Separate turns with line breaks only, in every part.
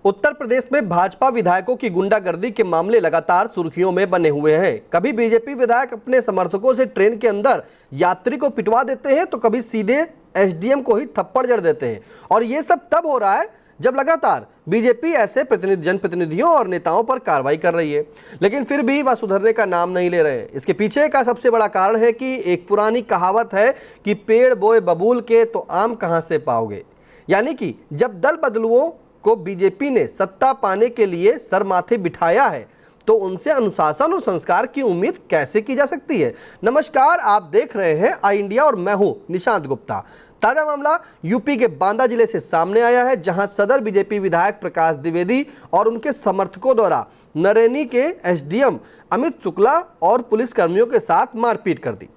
उत्तर प्रदेश में भाजपा विधायकों की गुंडागर्दी के मामले लगातार सुर्खियों में बने हुए हैं। कभी बीजेपी विधायक अपने समर्थकों से ट्रेन के अंदर यात्री को पिटवा देते हैं तो कभी सीधे एसडीएम को ही थप्पड़ जड़ देते हैं। और ये सब तब हो रहा है जब लगातार बीजेपी ऐसे जनप्रतिनिधियों और नेताओं पर कार्रवाई कर रही है, लेकिन फिर भी वह सुधरने का नाम नहीं ले रहे। इसके पीछे का सबसे बड़ा कारण है कि एक पुरानी कहावत है कि पेड़ बोए बबूल के तो आम कहां से पाओगे। यानी कि जब दल बदलुओं को बीजेपी ने सत्ता पाने के लिए सर माथे बिठाया है तो उनसे अनुशासन और संस्कार की उम्मीद कैसे की जा सकती है। नमस्कार, आप देख रहे हैं आई इंडिया और मैं हूं निशांत गुप्ता। ताजा मामला यूपी के बांदा जिले से सामने आया है, जहां सदर बीजेपी विधायक प्रकाश द्विवेदी और उनके समर्थकों द्वारा नरैनी के एसडीएम अमित शुक्ला और पुलिस कर्मियों के साथ मारपीट कर दी।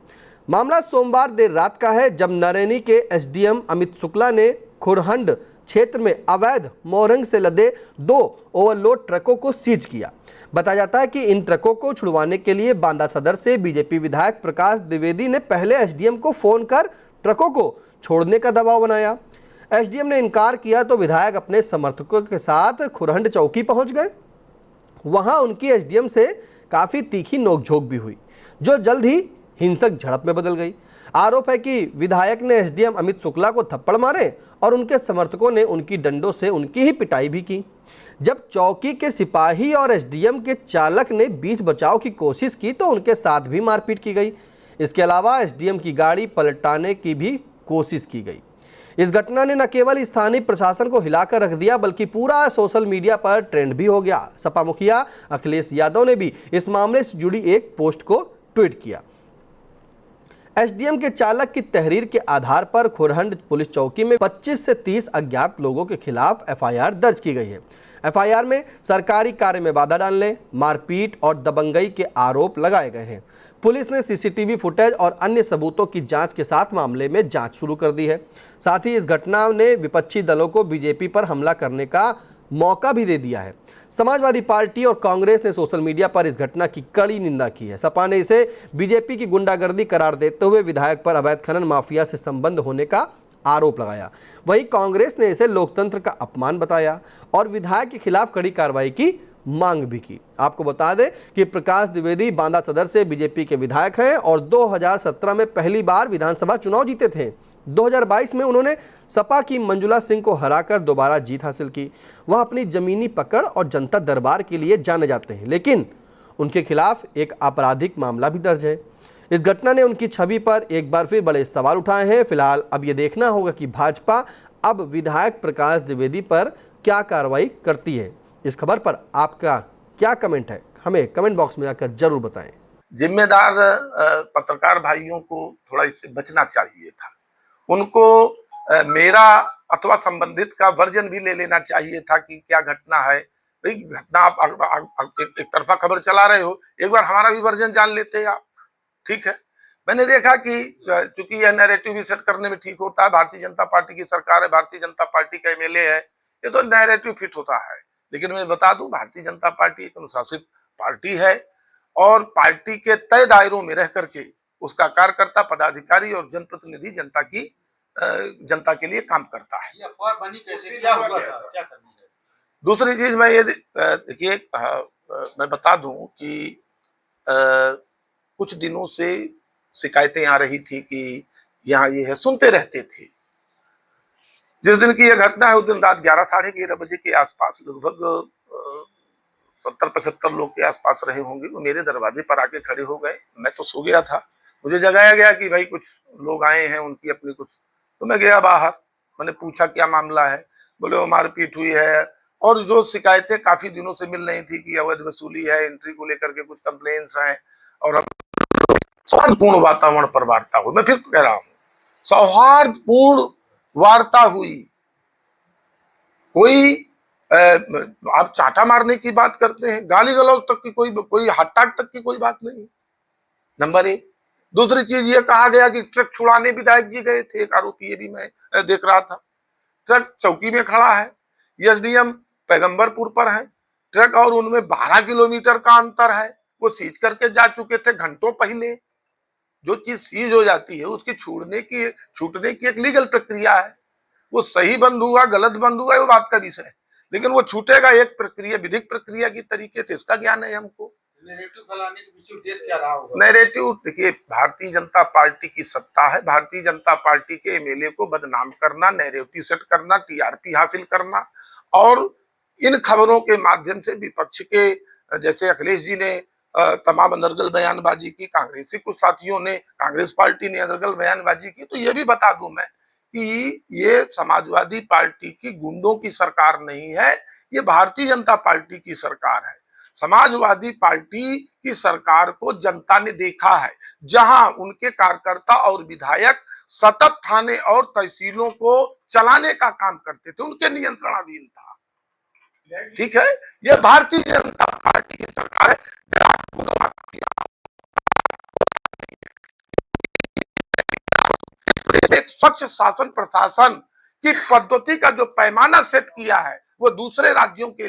मामला सोमवार देर रात का है, जब नरैनी के एसडीएम अमित शुक्ला ने खुरहंड क्षेत्र में अवैध मोरंग से लदे 2 ओवरलोड ट्रकों को सीज किया। बताया जाता है कि इन ट्रकों को छुड़वाने के लिए बांदा सदर से बीजेपी विधायक प्रकाश द्विवेदी ने पहले एसडीएम को फोन कर ट्रकों को छोड़ने का दबाव बनाया। एसडीएम ने इनकार किया तो विधायक अपने समर्थकों के साथ खुरहंड चौकी पहुंच गए। वहां उनकी एसडीएम से काफी तीखी नोकझोंक भी हुई, जो जल्द ही हिंसक झड़प में बदल गई। आरोप है कि विधायक ने एसडीएम अमित शुक्ला को थप्पड़ मारे और उनके समर्थकों ने उनकी डंडों से उनकी ही पिटाई भी की। जब चौकी के सिपाही और एसडीएम के चालक ने बीच बचाव की कोशिश की तो उनके साथ भी मारपीट की गई। इसके अलावा एसडीएम की गाड़ी पलटाने की भी कोशिश की गई। इस घटना ने न केवल स्थानीय प्रशासन को हिलाकर रख दिया, बल्कि पूरा सोशल मीडिया पर ट्रेंड भी हो गया। सपा मुखिया अखिलेश यादव ने भी इस मामले से जुड़ी एक पोस्ट को ट्वीट किया। एसडीएम के चालक की तहरीर के आधार पर खुरहंड पुलिस चौकी में 25 से 30 अज्ञात लोगों के खिलाफ एफआईआर दर्ज की गई है। एफआईआर में सरकारी कार्य में बाधा डालने, मारपीट और दबंगई के आरोप लगाए गए हैं। पुलिस ने सीसीटीवी फुटेज और अन्य सबूतों की जांच के साथ मामले में जांच शुरू कर दी है। साथ ही इस घटना ने विपक्षी दलों को बीजेपी पर हमला करने का मौका भी दे दिया है। समाजवादी पार्टी और कांग्रेस ने सोशल मीडिया पर इस घटना की कड़ी निंदा की है। सपा ने इसे बीजेपी की गुंडागर्दी करार देते हुए विधायक पर अवैध खनन माफिया से संबंध होने का आरोप लगाया। वहीं कांग्रेस ने इसे लोकतंत्र का अपमान बताया और विधायक के खिलाफ कड़ी कार्रवाई की मांग भी की। आपको बता दें कि प्रकाश द्विवेदी बांदा सदर से बीजेपी के विधायक हैं और 2017 में पहली बार विधानसभा चुनाव जीते थे। 2022 में उन्होंने सपा की मंजुला सिंह को हराकर दोबारा जीत हासिल की। वह अपनी जमीनी पकड़ और जनता दरबार के लिए जाने जाते हैं, लेकिन उनके खिलाफ एक आपराधिक मामला भी दर्ज है। इस घटना ने उनकी छवि पर एक बार फिर बड़े सवाल उठाए हैं। फिलहाल अब ये देखना होगा कि भाजपा अब विधायक प्रकाश द्विवेदी पर क्या कार्रवाई करती है। इस खबर पर आपका क्या कमेंट है, हमें कमेंट बॉक्स में जाकर जरूर बताएं।
जिम्मेदार पत्रकार भाइयों को थोड़ा इससे बचना चाहिए था। उनको मेरा अथवा संबंधित का वर्जन भी ले लेना चाहिए था कि क्या घटना है। घटना आप एक तरफा खबर चला रहे हो, एक बार हमारा भी वर्जन जान लेते आप। ठीक है, मैंने देखा कि चूंकि यह नैरेटिव भी सेट करने में ठीक होता है, भारतीय जनता पार्टी की सरकार है, भारतीय जनता पार्टी का एमएलए है, ये तो नैरेटिव फिट होता है। लेकिन मैं बता दूं, भारतीय जनता पार्टी एक अनुशासित पार्टी है और पार्टी के तय दायरों में रह करके उसका कार्यकर्ता, पदाधिकारी और जनप्रतिनिधि जनता के लिए काम करता है।
क्या हुआ था, क्या करना है?
दूसरी चीज मैं ये देखिए, मैं बता दूं कि कुछ दिनों से शिकायतें आ रही थी कि यहाँ ये है, सुनते रहते थे। जिस दिन की यह घटना है उस दिन रात 11, साढ़े 11 बजे के आसपास लगभग 70-75 लोग के आसपास रहे होंगे। वो मेरे दरवाजे पर आके खड़े हो गए। मैं तो सो गया था, मुझे जगाया गया कि भाई कुछ लोग आए हैं, उनकी अपनी कुछ। तो मैं गया बाहर, मैंने पूछा क्या मामला है। बोले वो मारपीट हुई है और जो शिकायतें काफी दिनों से मिल रही थी कि अवैध वसूली है, एंट्री को लेकर के कुछ कंप्लेन्स हैं और सौहार्दपूर्ण वातावरण पर वार्ता हुई। मैं फिर कह रहा हूँ, सौहार्दपूर्ण वार्ता हुई। कोई आप चाटा मारने की बात करते हैं, गाली गलौज तक की कोई हट्टाक तक की कोई बात नहीं। नंबर 1। दूसरी चीज ये कहा गया कि ट्रक छुड़ाने विधायक जी गए थे। एक आरोपी ये भी मैं देख रहा था। ट्रक चौकी में खड़ा है, एसडीएम पैगंबरपुर पर है, ट्रक और उनमें 12 किलोमीटर का अंतर है। वो सीज करके जा चुके थे घंटों पहले। जो चीज सीज हो जाती है उसकी छूटने की एक लीगल प्रक्रिया है। वो सही बंद हुआ, गलत बंद हुआ, वो बात का विषय है। लेकिन वो छूटेगा एक प्रक्रिया, विधिक प्रक्रिया की तरीके से, इसका ज्ञान है हमको।
नैरेटिव फैलाने के पीछे उद्देश्य क्या रहा होगा?
नैरेटिव, देखिए भारतीय जनता पार्टी की सत्ता है, भारतीय जनता पार्टी के एमएलए को बदनाम करना, नैरेटिव सेट करना, टीआरपी हासिल करना, और इन खबरों के माध्यम से विपक्ष के, जैसे अखिलेश जी ने तमाम अनर्गल बयानबाजी की, कांग्रेसी कुछ साथियों ने, कांग्रेस पार्टी ने अनर्गल बयानबाजी की। तो ये भी बता दूं मैं कि ये समाजवादी पार्टी की गुंडों की सरकार नहीं है, ये भारतीय जनता पार्टी की सरकार है। समाजवादी पार्टी की सरकार को जनता ने देखा है, जहां उनके कार्यकर्ता और विधायक सतत थाने और तहसीलों को चलाने का काम करते थे, उनके नियंत्रणाधीन था। ठीक है, यह भारतीय जनता पार्टी की सरकार है। एक स्वच्छ शासन प्रशासन की पद्धति का जो पैमाना सेट किया है, वो दूसरे राज्यों के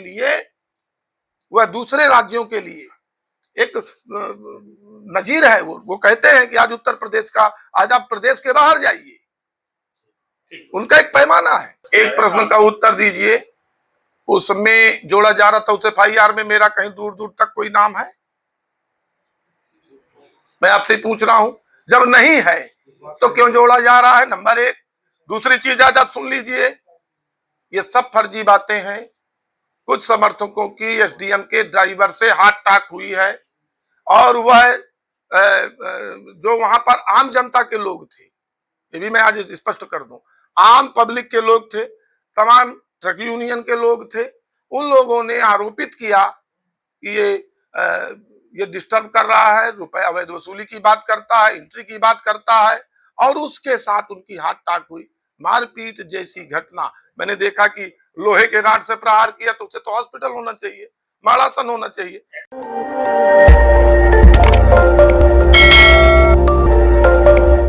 लिए एक नजीर है। वो कहते हैं कि आज उत्तर प्रदेश का, आज आप प्रदेश के बाहर जाइए, उनका एक पैमाना है। एक प्रश्न का उत्तर दीजिए, उसमें जोड़ा जा रहा था उस एफआईआर में मेरा कहीं दूर दूर तक कोई नाम है? मैं आपसे पूछ रहा हूं, जब नहीं है तो क्यों जोड़ा जा रहा है? नंबर एक। दूसरी चीज आज सुन लीजिए, ये सब फर्जी बातें हैं। कुछ समर्थकों की एसडीएम के ड्राइवर से हाथ टाक हुई है, और वह जो वहां पर आम जनता के लोग थे, ये भी मैं आज स्पष्ट कर दूं, आम पब्लिक के लोग थे, तमाम ट्रक यूनियन के लोग थे, उन लोगों ने आरोपित किया कि ये डिस्टर्ब कर रहा है, रुपए अवैध वसूली की बात करता है, एंट्री की बात करता है, और उसके साथ उनकी हाथ टाक हुई। मारपीट जैसी घटना मैंने देखा कि लोहे के राड से प्रहार किया, तो उसे तो हॉस्पिटल होना चाहिए, माड़ासन होना चाहिए।